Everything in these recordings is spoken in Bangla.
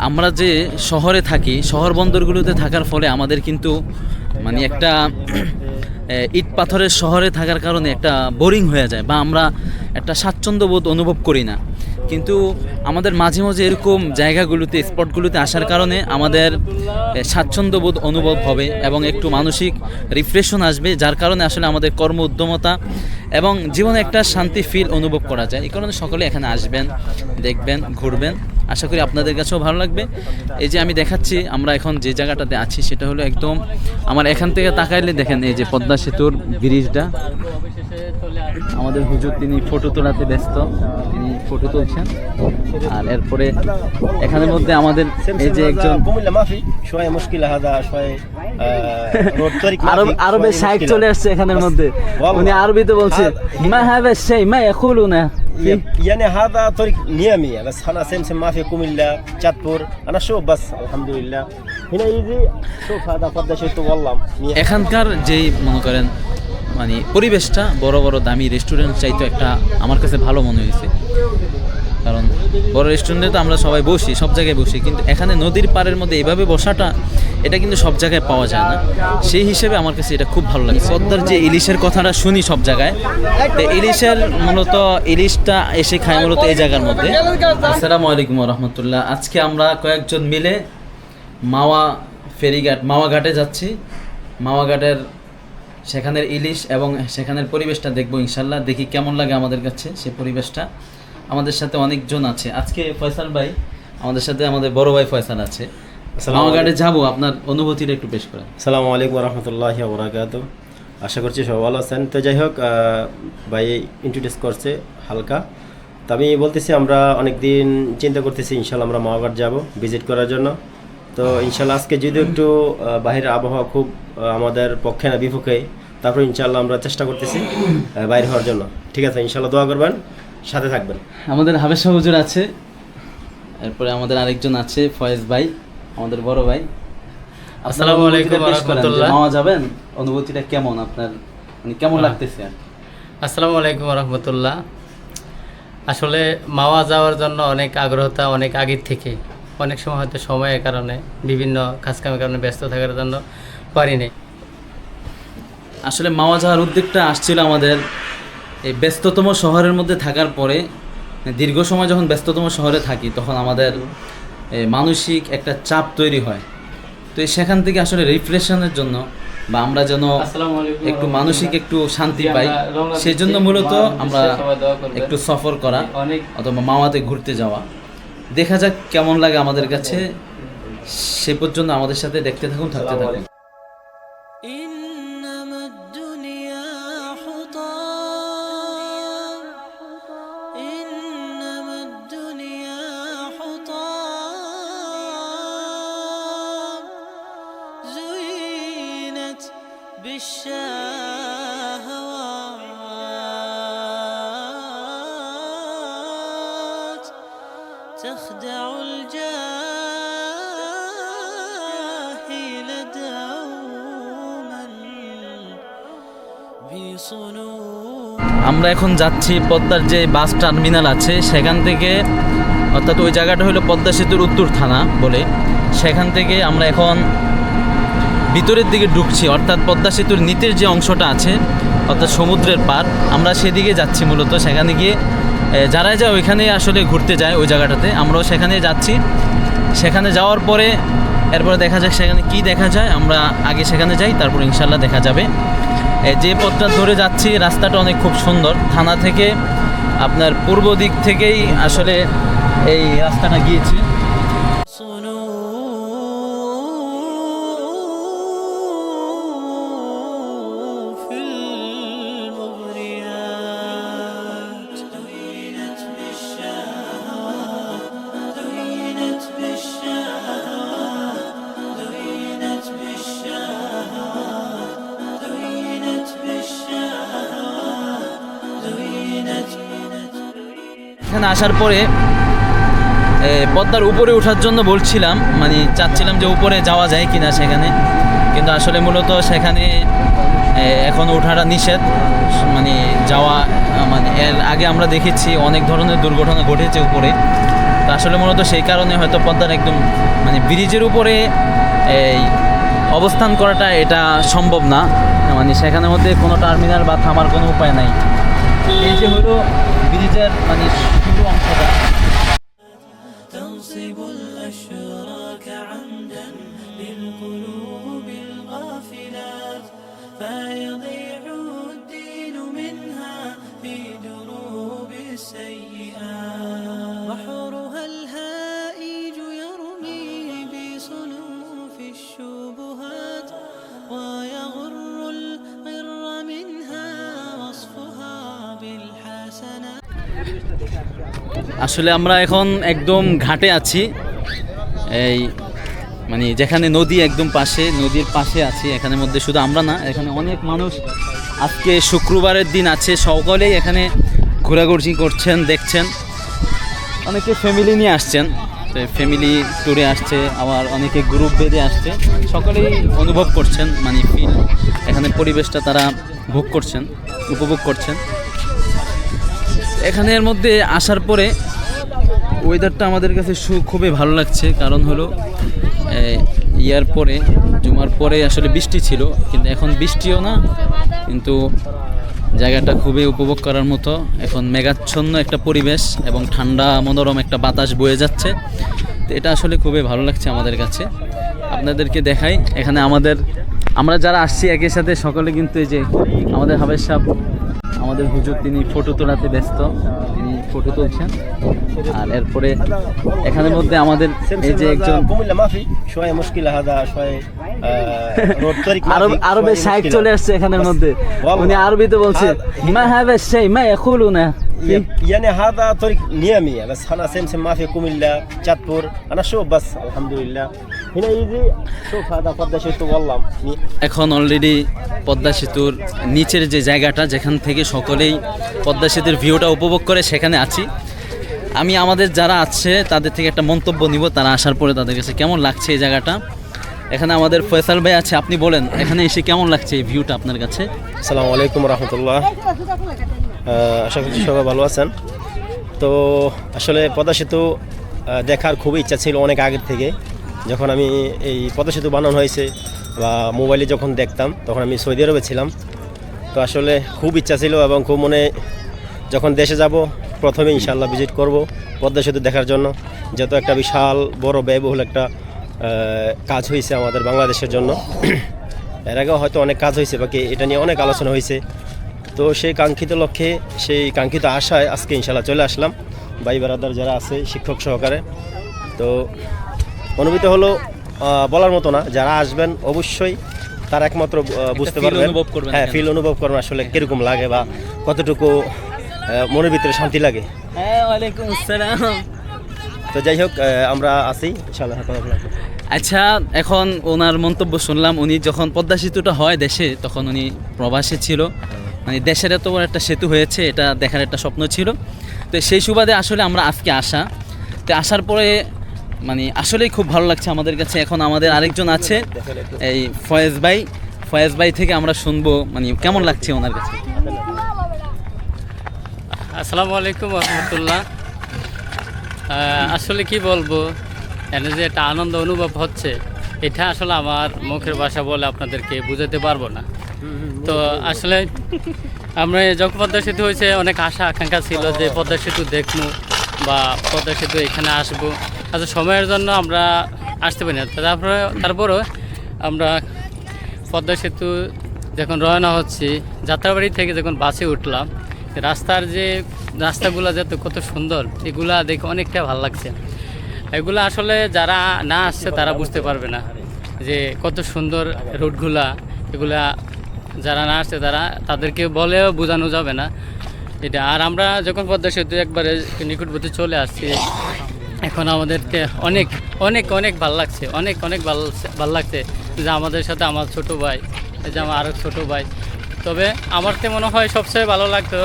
আমরা যে শহরে থাকি, শহর বন্দরগুলোতে থাকার ফলে আমাদের কিন্তু মানে একটা ইট পাথরের শহরে থাকার কারণে একটা বোরিং হয়ে যায়, বা আমরা একটা স্বাচ্ছন্দ্যবোধ অনুভব করি না। কিন্তু আমাদের মাঝে মাঝে এরকম জায়গাগুলোতে, স্পটগুলোতে আসার কারণে আমাদের স্বাচ্ছন্দ্যবোধ অনুভব হবে এবং একটু মানসিক রিফ্রেশন আসবে, যার কারণে আসলে আমাদের কর্ম উদ্যমতা এবং জীবনে একটা শান্তি ফিল অনুভব করা যায়। এই কারণে সকলে এখানে আসবেন, দেখবেন, ঘুরবেন। আশা করি আপনাদের কাছেও ভালো লাগবে। এই যে আমি দেখাচ্ছি, আমরা এখন যে জায়গাটাতে আছি সেটা হলো একদম আমার এখান থেকে তাকাইলে দেখেন এই যে পদ্মা সেতুর ব্রিজটা। আমাদের হুজুর তিনি ফটো তোলাতে ব্যস্ত, তিনি ফটো তুলছেন। আর এরপরে এখানের মধ্যে আমাদের এই যে একজন আরবের শাইখ চলে আসছে এখানের মধ্যে, উনি আরবিতে বলছে মা হাযা শাই মা ইয়াকুলুনা يعني هذا طريق نيامي بس انا سمسم ما في كوميلا চাঁদপুর انا شوف بس الحمد لله هنا يجي شوف هذا فضل شيء والله এখানকার যেই মনে করেন মানে পরিবেশটা বড় বড় দামি রেস্টুরেন্ট চাইতো একটা আমার কাছে ভালো মনে হয়েছে। কারণ বড় রেস্টুরেন্টে তো আমরা সবাই বসি, সব জায়গায় বসি, কিন্তু এখানে নদীর পাড়ের মধ্যে এইভাবে বসাটা এটা কিন্তু সব জায়গায় পাওয়া যায় না। সেই হিসেবে আমার কাছে এটা খুব ভালো লাগে। পদ্মার যে ইলিশের কথাটা শুনি সব জায়গায়, তো ইলিশের মূলত ইলিশটা এসে খায় মূলত এই জায়গার মধ্যে। আসসালামু আলাইকুম রহমতুল্লাহ। আজকে আমরা কয়েকজন মিলে মাওয়া ফেরিঘাট, মাওয়া ঘাটে যাচ্ছি। মাওয়া ঘাটের সেখানের ইলিশ এবং সেখানের পরিবেশটা দেখবো ইনশাল্লাহ। দেখি কেমন লাগে আমাদের কাছে সেই পরিবেশটা। আমাদের সাথে অনেকজন আছে আজকে। ফয়সাল ভাই আমাদের সাথে, আমাদের বড় ভাই ফয়সাল আছে। মাওয়া ঘাটে যাবো, আপনার অনুভূতিটা একটু পেশ করেন। আসসালামু আলাইকুম রহমতুল্লাহি ওয়া বারাকাতুহু। আশা করছি সবাই ভালো আছেন। তো যাই হোক, ভাই ইন্ট্রোডিউস করছে হালকা। তো আমি বলতেছি আমরা অনেক দিন চিন্তা করতেছি ইনশাল্লাহ আমরা মাওয়া ঘাট যাবো ভিজিট করার জন্য। তো ইনশাল্লাহ আজকে যদিও একটু বাইরের আবহাওয়া খুব আমাদের পক্ষে না বিপক্ষে, তারপর ইনশাল্লাহ আমরা চেষ্টা করতেছি বাইরে হওয়ার জন্য। ঠিক আছে, ইনশাল্লাহ দোয়া করবেন, সাথে থাকবেন। আমাদের হাবেশা হুজুর আছে, এরপরে আমাদের আরেকজন আছে ফয়েজ ভাই, আমাদের বড় ভাই। আসসালামু আলাইকুম ওয়া রাহমাতুল্লাহ। মাওয়া যাবেন, অনুভূতিটা কেমন আপনার, মানে কেমন লাগতেছে? আসসালামু আলাইকুম ওয়া রাহমাতুল্লাহ। আসলে মাওয়া যাওয়ার জন্য অনেক আগ্রহতা অনেক আগের থেকে, অনেক সময় হয়তো সময়ের কারণে বিভিন্ন কাজকামের কারণে ব্যস্ত থাকার জন্য পারিনি। আসলে মাওয়া যাওয়ার উদ্যোগটা আসছিল আমাদের এই ব্যস্ততম শহরের মধ্যে থাকার পরে। দীর্ঘ সময় যখন ব্যস্ততম শহরে থাকি তখন আমাদের মানসিক একটা চাপ তৈরি হয়। তো সেখান থেকে আসলে রিফ্রেশনের জন্য বা আমরা যেন একটু মানসিক একটু শান্তি পাই, সেই জন্য মূলত আমরা একটু সফর করা অথবা মাওয়াতে ঘুরতে যাওয়া। দেখা যাক কেমন লাগে আমাদের কাছে, সে পর্যন্ত আমাদের সাথে দেখতে থাকুন, থাকতে থাকুন। بالشهوات تخدع الجاهل دوما بصنوع। আমরা এখন যাচ্ছি পদ্মার যে বাস টার্মিনাল আছে সেখান থেকে, অর্থাৎ ওই জায়গাটা হলো পদ্মা সেতুর উত্তর থানা বলে। সেখান থেকে আমরা এখন ভিতরের দিকে ঢুকছি, অর্থাৎ পদ্মা সেতুর নিচের যে অংশটা আছে অর্থাৎ সমুদ্রের পার, আমরা সেদিকে যাচ্ছি মূলত। সেখানে গিয়ে যারা যায় ওইখানে আসলে ঘুরতে যায় ওই জায়গাটাতে, আমরাও সেখানে যাচ্ছি। সেখানে যাওয়ার পরে এরপরে দেখা যাক সেখানে কি দেখা যায়। আমরা আগে সেখানে যাই, তারপর ইনশাল্লাহ দেখা যাবে। যে পথটা ধরে যাচ্ছি রাস্তাটা অনেক খুব সুন্দর। থানা থেকে আপনার পূর্ব দিক থেকেই আসলে এই রাস্তাটা গিয়েছে। এখানে আসার পরে পদ্মার উপরে ওঠার জন্য বলছিলাম, মানে চাচ্ছিলাম যে উপরে যাওয়া যায় কিনা সেখানে, কিন্তু আসলে মূলত সেখানে এখন ওঠাটা নিষেধ। মানে যাওয়া মানে এর আগে আমরা দেখেছি অনেক ধরনের দুর্ঘটনা ঘটেছে উপরে, তো আসলে মূলত সেই কারণে হয়তো পদ্মার একদম মানে ব্রিজের উপরে এই অবস্থান করাটা এটা সম্ভব না, মানে সেখানের মধ্যে কোনো টার্মিনাল বা থামার কোনো উপায় নাই। এই যে হলো ব্রিজের মানে শুরু অংশটা। تنصب الأشراك عمدا للقلوب الغافلات فيضيع الدين منها في دروب السيئات بحرها الهائج يرمي بصنوف الشبهات ويغر الغر منها وصفها بالحسنات আসলে আমরা এখন একদম ঘাটে আছি, এই মানে যেখানে নদী একদম পাশে, নদীর পাশে আছি। এখানের মধ্যে শুধু আমরা না, এখানে অনেক মানুষ আজকে শুক্রবারের দিন আছে, সকলেই এখানে ঘোরাঘুরি করছেন, দেখছেন। অনেকে ফ্যামিলি নিয়ে আসছেন, ফ্যামিলি ট্যুরে আসছে, আবার অনেকে গ্রুপ বেঁধে আসছে। সকলেই অনুভব করছেন মানে ফিল, এখানে পরিবেশটা তারা ভোগ করছেন, উপভোগ করছেন। এখানের মধ্যে আসার পরে ওয়েদারটা আমাদের কাছে খুবই ভালো লাগছে, কারণ হলো ইয়ার পরে জুমার পরে আসলে বৃষ্টি ছিল, কিন্তু এখন বৃষ্টিও না, কিন্তু জায়গাটা খুবই উপভোগ করার মতো। এখন মেঘাচ্ছন্ন একটা পরিবেশ এবং ঠান্ডা মনোরম একটা বাতাস বয়ে যাচ্ছে, তো এটা আসলে খুবই ভালো লাগছে আমাদের কাছে। আপনাদেরকে দেখাই, এখানে আমরা যারা আসছি একই সাথে সকলে কিন্তু এই যে আমাদের হাবেজ সাহেব, আমাদের হুজুর, তিনি ফটো তোলাতে ব্যস্ত, তিনি ফটো তুলছেন। আর এরপরে এখানের মধ্যে আমাদের এই যে একজন কুমিল্লা মাফি শোয়ে মুশকিল হাদা শোয়ে রোড তরিক আরবে শাইখ চলে আসছে এখানের মধ্যে, উনি আরবিতে বলছে মা হাদা শাই মা ইয়াকুলুনা يعني هذا طريق نيامي بس انا سمسم ما في كوميلا চাঁদপুর انا شوف بس الحمد لله هنا يجي شوف هذا পদ্মা সেতু والله এখন অলরেডি পদ্মা সেতুর নিচের যে জায়গাটা, যেখান থেকে সকলেই পদ্মা সেতুর ভিউটা উপভোগ করে, সেখানে আছি আমি। আমাদের যারা আছে তাদের থেকে একটা মন্তব্য নিব, তারা আসার পরে তাদের কাছে কেমন লাগছে এই জায়গাটা। এখানে আমাদের ফয়সাল ভাই আছে, আপনি বলেন এখানে এসে কেমন লাগছে এই ভিউটা আপনার কাছে? আসসালামু আলাইকুম রাহমাতুল্লাহ। আশা করছি সবাই ভালো আছেন। তো আসলে পদ্মা সেতু দেখার খুবই ইচ্ছা ছিল অনেক আগের থেকে। যখন আমি এই পদ্মা সেতু বানানো হয়েছে বা মোবাইলে যখন দেখতাম, তখন আমি সৌদি আরবে ছিলাম। তো আসলে খুব ইচ্ছা ছিল এবং খুব মনে, যখন দেশে যাব প্রথমে ইনশাআল্লাহ ভিজিট করব পদ্মা সেতু দেখার জন্য, যেহেতু একটা বিশাল বড় ব্যয়বহুল একটা কাজ হয়েছে আমাদের বাংলাদেশের জন্য। এর আগেও হয়তো অনেক কাজ হয়েছে, বাকি এটা নিয়ে অনেক আলোচনা হয়েছে। তো সেই কাঙ্ক্ষিত লক্ষ্যে, সেই কাঙ্ক্ষিত আশায় আজকে ইনশাআল্লাহ চলে আসলাম ভাই বারাদার যারা আছে শিক্ষক সহকারে। তো অনুভূতি হলো বলার মতো না, যারা আসবেন অবশ্যই তারা একমাত্র বুঝতে পারবেন, হ্যাঁ ফিল অনুভব করবেন আসলে কীরকম লাগে বা কতটুকু মনের ভিতরে শান্তি লাগে। হ্যাঁ, ওয়ালাইকুম আসসালাম। তো যাই হোক, আমরা আছি ইনশাআল্লাহ। আচ্ছা, এখন ওনার মন্তব্য শুনলাম। উনি যখন পদ্মা সেতুটা হয় দেশে, তখন উনি প্রবাসে ছিল, মানে দেশের এত বড় একটা সেতু হয়েছে এটা দেখার একটা স্বপ্ন ছিল। তো সেই সুবাদে আসলে আমরা আজকে আসা, তো আসার পরে মানে আসলেই খুব ভালো লাগছে আমাদের কাছে। এখন আমাদের আরেকজন আছে, এই ফয়েজ ভাই থেকে আমরা শুনবো মানে কেমন লাগছে ওনার কাছে। আসসালামু আলাইকুম রহমতুল্লাহ। আসলে কি বলবো, এনে যে একটা আনন্দ অনুভব হচ্ছে, এটা আসলে আমার মুখের ভাষা বলে আপনাদেরকে বুঝাতে পারবো না। তো আসলে আমরা যখন পদ্মা সেতু হয়েছে, অনেক আশা আকাঙ্ক্ষা ছিল যে পদ্মা সেতু দেখবো বা পদ্মা সেতু এখানে আসবো। আচ্ছা, সময়ের জন্য আমরা আসতে পারি না। তারপরেও আমরা পদ্মা সেতু যখন রওনা হচ্ছি, যাত্রাবাড়ি থেকে যখন বাসে উঠলাম, রাস্তাগুলো যাতে কত সুন্দর, এগুলা দেখে অনেকটা ভালো লাগছে। এগুলো আসলে যারা না আসছে তারা বুঝতে পারবে না যে কত সুন্দর রোডগুলা। এগুলা যারা না আসছে তাদেরকে বলেও বোঝানো যাবে না এটা। আর আমরা যখন পদ্মা সেতু একবারে নিকটবর্তী চলে আসছি, এখন আমাদেরকে অনেক অনেক অনেক ভালো লাগছে, অনেক অনেক ভালো লাগছে যে আমাদের সাথে আমার ছোট ভাই, এই যে আমার আরও ছোটো ভাই। তবে আমার তো মনে হয় সবচেয়ে ভালো লাগতো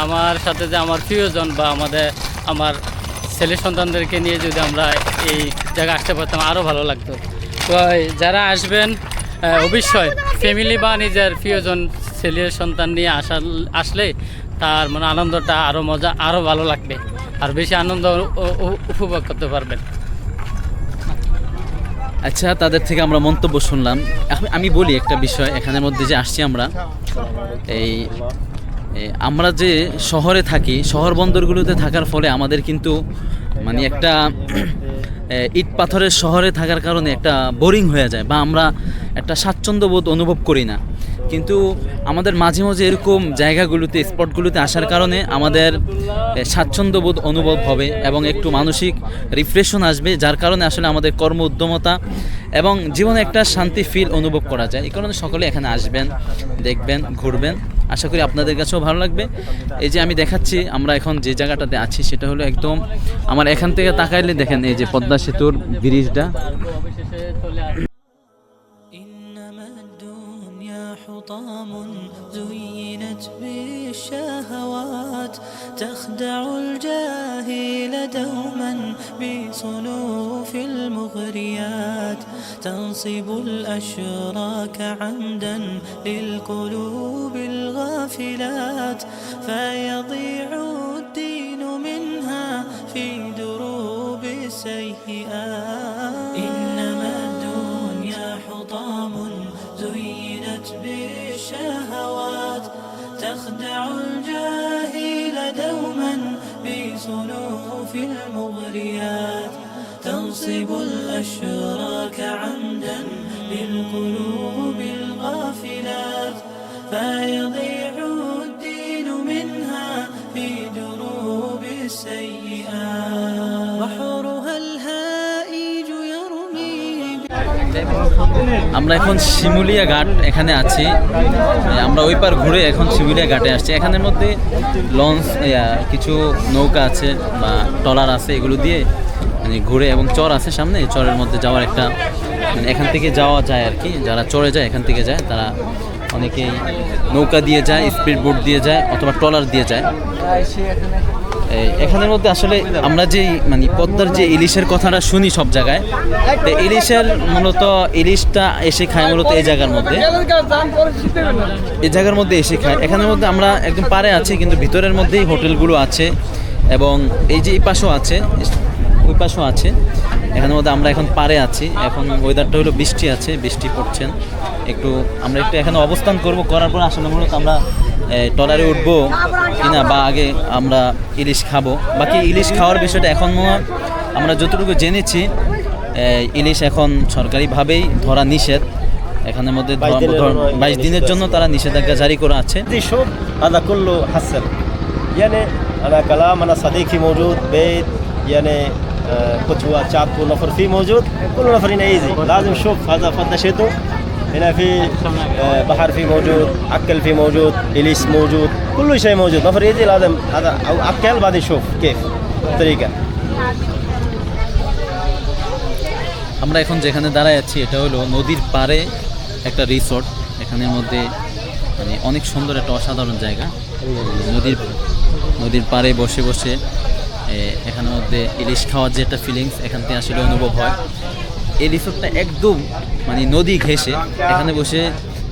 আমার সাথে যে আমার প্রিয়জন বা আমার ছেলে সন্তানদেরকে নিয়ে যদি আমরা এই জায়গায় আসতে পারতাম, আরও ভালো লাগতো। তো যারা আসবেন অবশ্যই ফ্যামিলি বা নিজের প্রিয়জন ছেলের সন্তান নিয়ে আসলে তার মানে আনন্দটা আরও মজা, আরও ভালো লাগবে। আর বেশি আনন্দ উপভোগ করতে পারবেন। আচ্ছা, তাদের থেকে আমরা মন্তব্য শুনলাম। এখন আমি বলি একটা বিষয়, এখানের মধ্যে যে আসছি আমরা, এই আমরা যে শহরে থাকি, শহর বন্দরগুলোতে থাকার ফলে আমাদের কিন্তু মানে একটা ইট পাথরের শহরে থাকার কারণে একটা বোরিং হয়ে যায়, বা আমরা একটা স্বাচ্ছন্দ্যবোধ অনুভব করি না। কিন্তু আমাদের মাঝে মাঝে এরকম জায়গাগুলোতে, স্পটগুলোতে আসার কারণে আমাদের স্বাচ্ছন্দ্যবোধ অনুভব হবে এবং একটু মানসিক রিফ্রেশন আসবে, যার কারণে আসলে আমাদের কর্ম উদ্যমতা এবং জীবনে একটা শান্তি ফিল অনুভব করা যায়। এই কারণে সকলে এখানে আসবেন, দেখবেন, ঘুরবেন। আশা করি আপনাদের কাছেও ভালো লাগবে। এই যে আমি দেখাচ্ছি, আমরা এখন যে জায়গাটাতে আছি সেটা হলো একদম আমার এখান থেকে তাকাইলে দেখেন এই যে পদ্মা সেতুর ব্রিজটা। অবশেষে চলে আসবে। إنما الدنيا حطام زينت بالشهوات تخدع الجاهل دوما بصنوف المغريات تنصب الأشراك عمدا للقلوب الغافلات فيضيع الدين منها في دروب السيئات إنما الدنيا حطام زينت بالشهوات تخدع الجاهل دوما بصنوف المغريات تنصب الأشراك عمدا للقلوب الغافلات فيضيع الدين منها في دروب السيئات بحرها الهائج يرمي আমরা এখন শিমুলিয়া ঘাট এখানে আছি। আমরা ওই পার ঘুরে এখন শিমুলিয়া ঘাটে আসছি। এখানের মধ্যে লঞ্চ, কিছু নৌকা আছে বা ট্রলার আছে, এগুলো দিয়ে মানে ঘুরে, এবং চর আছে সামনে, এই চরের মধ্যে যাওয়ার একটা মানে এখান থেকে যাওয়া যায় আর কি। যারা চড়ে যায়, এখান থেকে যায়, তারা অনেকেই নৌকা দিয়ে যায়, স্পিড বোট দিয়ে যায়, অথবা ট্রলার দিয়ে যায়। এখানের মধ্যে আসলে আমরা যেই মানে পদ্মার যে ইলিশের কথাটা শুনি সব জায়গায়, তো ইলিশের মূলত ইলিশটা এসে খায় মূলত এই জায়গার মধ্যে, এই জায়গার মধ্যে এসে খায়। এখানের মধ্যে আমরা একদম পাড়ে আছি, কিন্তু ভিতরের মধ্যেই হোটেলগুলো আছে, এবং এই যে এই পাশেও আছে, ওই পাশেও আছে। এখানের মধ্যে আমরা এখন পাড়ে আছি। এখন ওয়েদারটা হলো বৃষ্টি আছে, বৃষ্টি পড়ছেন একটু। আমরা একটু এখানে অবস্থান করব, করার পর আসলে মূলত আমরা ট্রলারে উঠবো কিনা, বা আগে আমরা ইলিশ খাবো। বাকি ইলিশ খাওয়ার বিষয়টা এখন আমরা যতটুকু জেনেছি, ইলিশ এখন সরকারিভাবেই ধরা নিষেধ। এখানের মধ্যে 22 দিনের জন্য তারা নিষেধাজ্ঞা জারি করা আছে। شوف هذا كله حسن يعني انا كلام انا صديقي موجود بيت يعني كتوة شاب نفر فيه موجود كل نفر هنا ايزي لازم شوف هذا فضة شتو هنا في بحر فيه موجود اكل فيه موجود اليس موجود كل شيء موجود نفر يجي لازم هذا او اكل بعدين يشوف كيف طريقة আমরা এখন যেখানে দাঁড়ায় আছি এটা হলো নদীর পাড়ে একটা রিসোর্ট। এখানের মধ্যে মানে অনেক সুন্দর একটা অসাধারণ জায়গা। নদীর পাড়ে বসে বসে এখানের মধ্যে ইলিশ খাওয়ার যে একটা ফিলিংস এখান থেকে আসলে অনুভব হয়। এই রিসোর্টটা একদম মানে নদী ঘেঁষে, এখানে বসে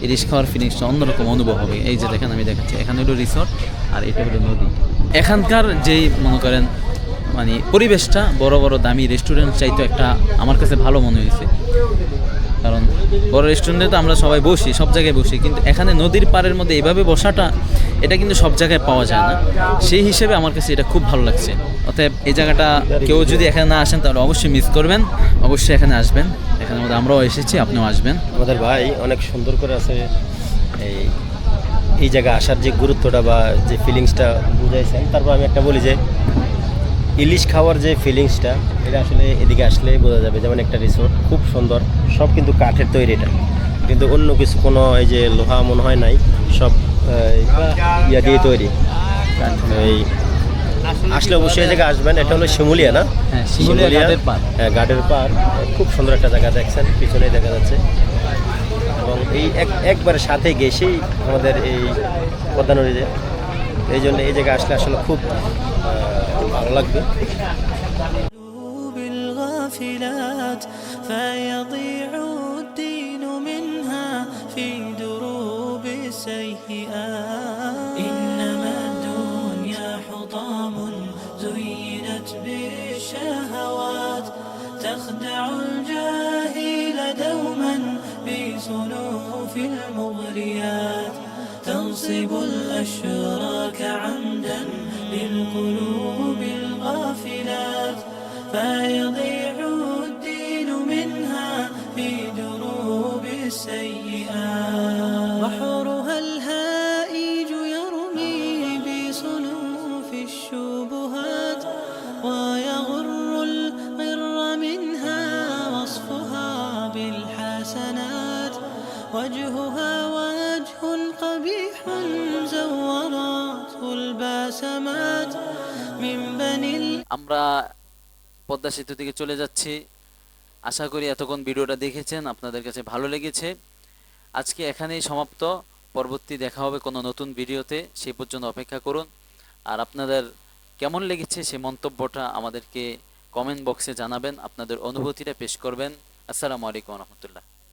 ইলিশ খাওয়ার ফিলিংসটা অন্যরকম অনুভব হবে। এই যে দেখেন, আমি দেখাচ্ছি, এখানে হলো রিসোর্ট আর এটা হলো নদী। এখানকার যেই মনে করেন মানে পরিবেশটা বড় বড় দামি রেস্টুরেন্ট চাইতো একটা আমার কাছে ভালো মনে হয়েছে। কারণ বড় রেস্টুরেন্টে তো আমরা সবাই বসি, সব জায়গায় বসি, কিন্তু এখানে নদীর পাড়ের মধ্যে এভাবে বসাটা, এটা কিন্তু সব জায়গায় পাওয়া যায় না। সেই হিসেবে আমার কাছে এটা খুব ভালো লাগছে। অতএব এই জায়গাটা কেউ যদি এখানে না আসেন তাহলে অবশ্যই মিস করবেন, অবশ্যই এখানে আসবেন। এখানের মধ্যে আমরাও এসেছি, আপনিও আসবেন। আমাদের ভাই অনেক সুন্দর করে আছে এই জায়গায় আসার যে গুরুত্বটা বা যে ফিলিংসটা বুঝাইছেন। তারপর আমি একটা বলি যে ইলিশ খাওয়ার যে ফিলিংসটা, এটা আসলে এদিকে আসলে বোঝা যাবে। যেমন একটা রিসোর্ট খুব সুন্দর, সব কিন্তু কাঠের তৈরি, এটা কিন্তু অন্য কিছু কোনো এই যে লোহা মনে হয় নাই, সব ইয়া দিয়ে তৈরি। এই আসলে অবশ্যই এই জায়গায় আসবেন। এটা হলো শিমুলিয়া, না? হ্যাঁ, শিমুলিয়া ঘাটের পাড়। হ্যাঁ, ঘাটের পাড়। খুব সুন্দর একটা জায়গা, দেখছেন পিছনেই দেখা যাচ্ছে। এবং এই একবারে সাথে গেছেই আমাদের এই পদ্মা নদীতে, এই জন্য এই জায়গায় আসলে আসলে খুব ভালো লাগবে। بالغافلات فيضيع الدين منها في دروب السيئات إنما الدنيا حطام زين في المغريات تنصب الأشراك عمدا للقلوب الغافلات فيضيع الدين منها في دروب السيئات بحرها الهائج يرمي بصنوف الشبهات ويغر الغر منها وصفها بالحسنات وجهها وجه قبيح زورته الباسمات من بني আমরা পদ্মা সেতু থেকে চলে যাচ্ছি। আশা করি এতক্ষণ ভিডিওটা দেখেছেন, আপনাদের কাছে ভালো লেগেছে। আজকে এখানেই সমাপ্ত। পরবর্তী দেখা হবে কোনো নতুন ভিডিওতে, সেই পর্যন্ত অপেক্ষা করুন। আর আপনাদের কেমন লেগেছে সেই মন্তব্যটা আমাদেরকে কমেন্ট বক্সে জানাবেন, আপনাদের অনুভূতিটা পেশ করবেন। আসসালামু আলাইকুম রহমতুল্লাহ।